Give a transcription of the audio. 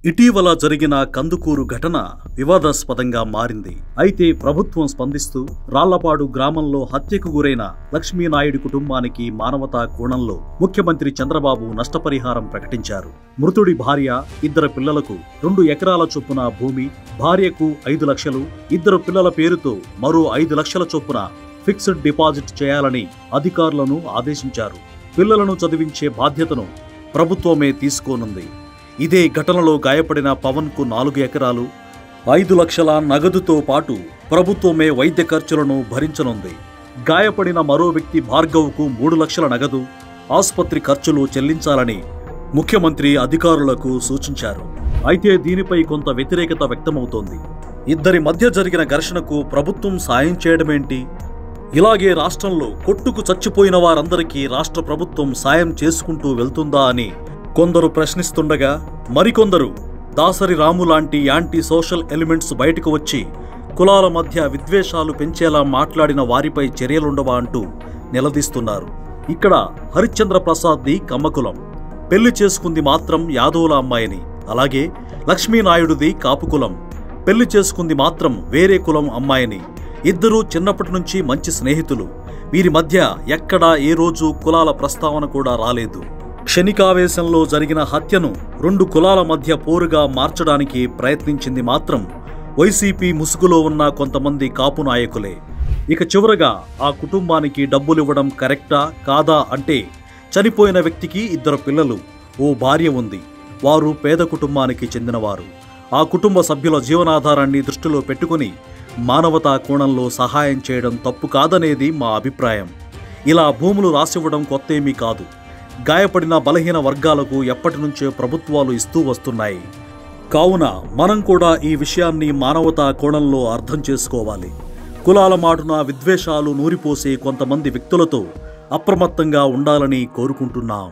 ఇటీవల జరిగిన కందుకూరు ఘటన వివాదాస్పదంగా మారింది. అయితే ప్రభుత్వం స్పందిస్తూ రాళ్లపాడు గ్రామంలో హత్యకు గురైన లక్ష్మీనాయుడు కుటుంబానికి మానవతా కోణంలో ముఖ్యమంత్రి చంద్రబాబు నష్టపరిహారం ప్రకటించారు. మృతుడి భార్య, 2 పిల్లలకు 2 ఎకరాల చొప్పున భూమి, భార్యకు 5 లక్షలు, 2 పిల్లల పేరుతో మరో 5 లక్షల చొప్పున ఫిక్స్డ్ డిపాజిట్ చేయాలని అధికారులను ఆదేశించారు. పిల్లలను చదివించే బాధ్యతను ప్రభుత్వమే తీసుకోనుంది. ఇదే ఘటనలో గాయపడిన పవన్ కు 4 ఎకరాలు, 5 లక్షల నగదుతో పాటు ప్రభుత్వమే వైద్య ఖర్చులను భరించనుంది. గాయపడిన మరో వ్యక్తి భార్గవ్కు 3 లక్షల నగదు, ఆసుపత్రి ఖర్చులు చెల్లించాలని ముఖ్యమంత్రి అధికారులకు సూచించారు. అయితే దీనిపై కొంత వ్యతిరేకత వ్యక్తమవుతోంది. ఇద్దరి మధ్య జరిగిన ఘర్షణకు ప్రభుత్వం సాయం చేయడమేంటి? ఇలాగే రాష్ట్రంలో కొట్టుకు చచ్చిపోయిన వారందరికీ రాష్ట్ర ప్రభుత్వం సాయం చేసుకుంటూ వెళ్తుందా అని కొందరు ప్రశ్నిస్తుండగా, మరికొందరు దాసరి రాము లాంటి యాంటీ సోషల్ ఎలిమెంట్స్ బయటకు వచ్చి కులాల మధ్య విద్వేషాలు పెంచేలా మాట్లాడిన వారిపై చర్యలుండవా అంటూ నిలదీస్తున్నారు. ఇక్కడ హరిశ్చంద్ర ప్రసాద్ది కమ్మకులం, పెళ్లి చేసుకుంది మాత్రం యాదవుల అమ్మాయిని. అలాగే లక్ష్మీనాయుడుది కాపుకులం, పెళ్లి చేసుకుంది మాత్రం వేరే కులం అమ్మాయిని. ఇద్దరూ చిన్నప్పటి నుంచి మంచి స్నేహితులు. వీరి మధ్య ఎక్కడా ఏ రోజు కులాల ప్రస్తావన కూడా రాలేదు. క్షణికావేశంలో జరిగిన హత్యను 2 కులాల మధ్య పోరుగా మార్చడానికి ప్రయత్నించింది మాత్రం వైసీపీ ముసుగులో ఉన్న కొంతమంది కాపు నాయకులే. ఇక చివరగా ఆ కుటుంబానికి డబ్బులివ్వడం కరెక్టా కాదా అంటే, చనిపోయిన వ్యక్తికి 2 పిల్లలు, ఓ భార్య ఉంది. వారు పేద కుటుంబానికి చెందినవారు. ఆ కుటుంబ సభ్యుల జీవనాధారాన్ని దృష్టిలో పెట్టుకుని మానవతా కోణంలో సహాయం చేయడం తప్పు కాదనేది మా అభిప్రాయం. ఇలా భూములు రాసివ్వడం కొత్తేమీ కాదు. గాయపడిన బలహీన వర్గాలకు ఎప్పటినుంచో ప్రభుత్వాలు ఇస్తూ వస్తున్నాయి. కావున మనం కూడా ఈ విషయాన్ని మానవతా కోణంలో అర్థం చేసుకోవాలి. కులాల మాటున విద్వేషాలు నూరిపోసే కొంతమంది వ్యక్తులతో అప్రమత్తంగా ఉండాలని కోరుకుంటున్నాం.